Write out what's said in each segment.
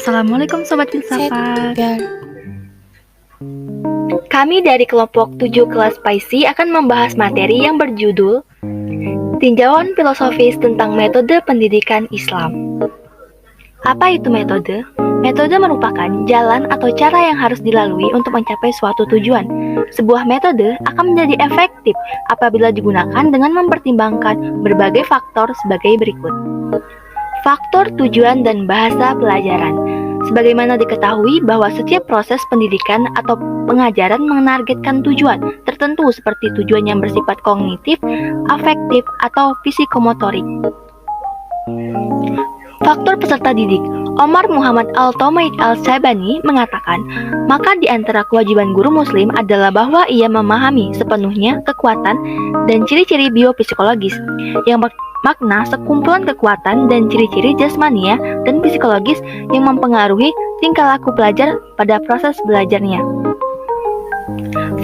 Assalamualaikum Sobat Filsafat. Kami dari kelompok 7 kelas Paisi akan membahas materi yang berjudul Tinjauan Filosofis tentang Metode Pendidikan Islam. Apa itu metode? Metode merupakan jalan atau cara yang harus dilalui untuk mencapai suatu tujuan. Sebuah metode akan menjadi efektif apabila digunakan dengan mempertimbangkan berbagai faktor sebagai berikut. Faktor tujuan dan bahasa pelajaran. Sebagaimana diketahui bahwa setiap proses pendidikan atau pengajaran menargetkan tujuan tertentu seperti tujuan yang bersifat kognitif, afektif, atau fisikomotorik. Faktor peserta didik. Omar Muhammad Al-Tomaid Al-Sabani mengatakan, maka di antara kewajiban guru muslim adalah bahwa ia memahami sepenuhnya kekuatan dan ciri-ciri biopsikologis yang makna sekumpulan kekuatan dan ciri-ciri jasmania dan psikologis yang mempengaruhi tingkah laku pelajar pada proses belajarnya.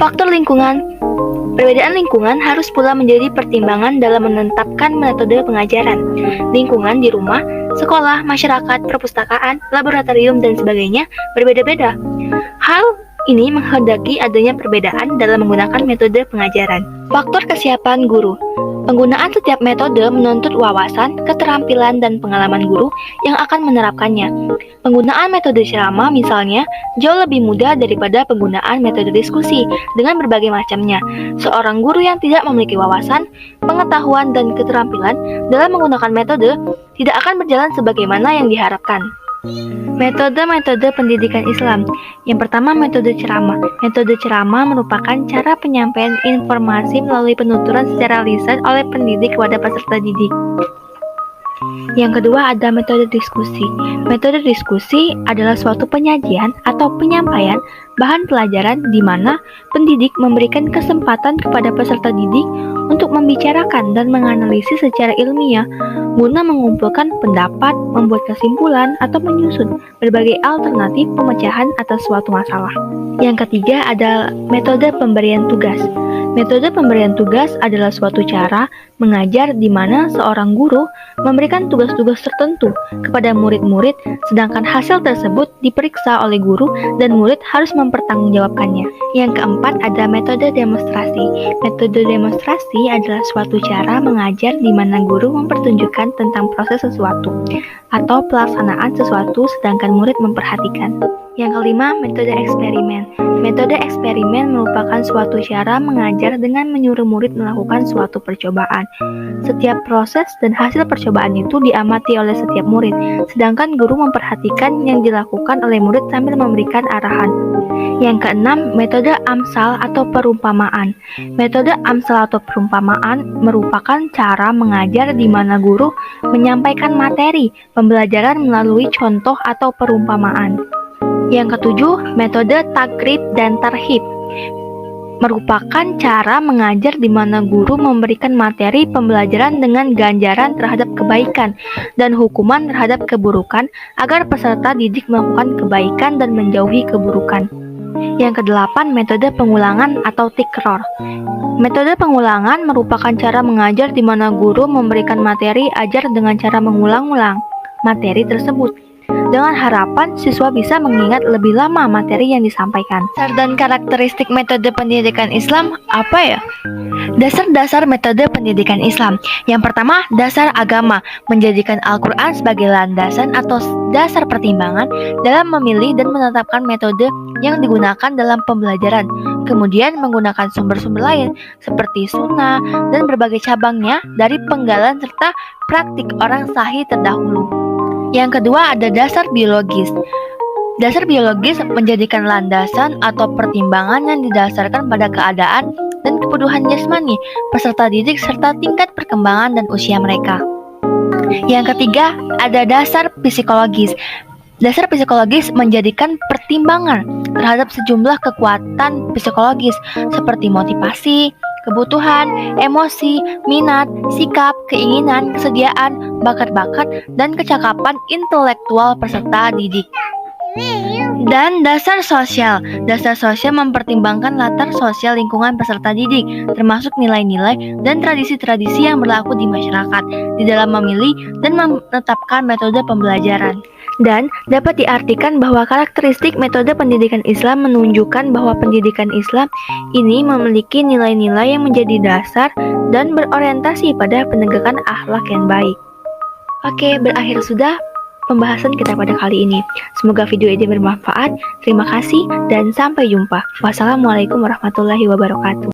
Faktor lingkungan. Perbedaan lingkungan harus pula menjadi pertimbangan dalam menetapkan metode pengajaran. Lingkungan di rumah, sekolah, masyarakat, perpustakaan, laboratorium, dan sebagainya berbeda-beda. Hal ini menghendaki adanya perbedaan dalam menggunakan metode pengajaran. Faktor kesiapan guru. Penggunaan setiap metode menuntut wawasan, keterampilan, dan pengalaman guru yang akan menerapkannya. Penggunaan metode ceramah misalnya jauh lebih mudah daripada penggunaan metode diskusi dengan berbagai macamnya. Seorang guru yang tidak memiliki wawasan, pengetahuan, dan keterampilan dalam menggunakan metode tidak akan berjalan sebagaimana yang diharapkan. Metode-metode pendidikan Islam. Yang pertama, metode ceramah. Metode ceramah merupakan cara penyampaian informasi melalui penuturan secara lisan oleh pendidik kepada peserta didik. Yang kedua ada metode diskusi. Metode diskusi adalah suatu penyajian atau penyampaian bahan pelajaran di mana pendidik memberikan kesempatan kepada peserta didik untuk membicarakan dan menganalisis secara ilmiah guna mengumpulkan pendapat, membuat kesimpulan, atau menyusun berbagai alternatif pemecahan atas suatu masalah. Yang ketiga adalah metode pemberian tugas. Metode pemberian tugas adalah suatu cara mengajar di mana seorang guru memberikan tugas-tugas tertentu kepada murid-murid, sedangkan hasil tersebut diperiksa oleh guru dan murid harus mempertanggungjawabkannya. Yang keempat ada metode demonstrasi. Metode demonstrasi adalah suatu cara mengajar di mana guru mempertunjukkan tentang proses sesuatu atau pelaksanaan sesuatu sedangkan murid memperhatikan. Yang kelima, metode eksperimen. Metode eksperimen merupakan suatu cara mengajar dengan menyuruh murid melakukan suatu percobaan. Setiap proses dan hasil percobaan itu diamati oleh setiap murid, sedangkan guru memperhatikan yang dilakukan oleh murid sambil memberikan arahan. Yang keenam, metode amsal atau perumpamaan. Metode amsal atau perumpamaan merupakan cara mengajar di mana guru menyampaikan materi pembelajaran melalui contoh atau perumpamaan. Yang ketujuh, metode takrib dan tarhib merupakan cara mengajar di mana guru memberikan materi pembelajaran dengan ganjaran terhadap kebaikan dan hukuman terhadap keburukan agar peserta didik melakukan kebaikan dan menjauhi keburukan. Yang kedelapan, metode pengulangan atau tikror. Metode pengulangan merupakan cara mengajar di mana guru memberikan materi ajar dengan cara mengulang-ulang materi tersebut dengan harapan siswa bisa mengingat lebih lama materi yang disampaikan. Dasar dan karakteristik metode pendidikan Islam apa ya? Dasar-dasar metode pendidikan Islam. Yang pertama, dasar agama, menjadikan Al-Quran sebagai landasan atau dasar pertimbangan dalam memilih dan menetapkan metode yang digunakan dalam pembelajaran. Kemudian menggunakan sumber-sumber lain seperti sunnah dan berbagai cabangnya dari penggalan serta praktik orang sahih terdahulu. Yang kedua ada dasar biologis. Dasar biologis menjadikan landasan atau pertimbangan yang didasarkan pada keadaan dan kebutuhan jasmani peserta didik serta tingkat perkembangan dan usia mereka. Yang ketiga ada dasar psikologis. Dasar psikologis menjadikan pertimbangan terhadap sejumlah kekuatan psikologis seperti motivasi, kebutuhan, emosi, minat, sikap, keinginan, kesediaan, bakat-bakat, dan kecakapan intelektual peserta didik. Dan dasar sosial. Dasar sosial mempertimbangkan latar sosial lingkungan peserta didik, termasuk nilai-nilai dan tradisi-tradisi yang berlaku di masyarakat, di dalam memilih dan menetapkan metode pembelajaran. Dan dapat diartikan bahwa karakteristik metode pendidikan Islam menunjukkan bahwa pendidikan Islam ini memiliki nilai-nilai yang menjadi dasar dan berorientasi pada penegakan akhlak yang baik. Oke, berakhir sudah pembahasan kita pada kali ini. Semoga video ini bermanfaat. Terima kasih dan sampai jumpa. Wassalamualaikum warahmatullahi wabarakatuh.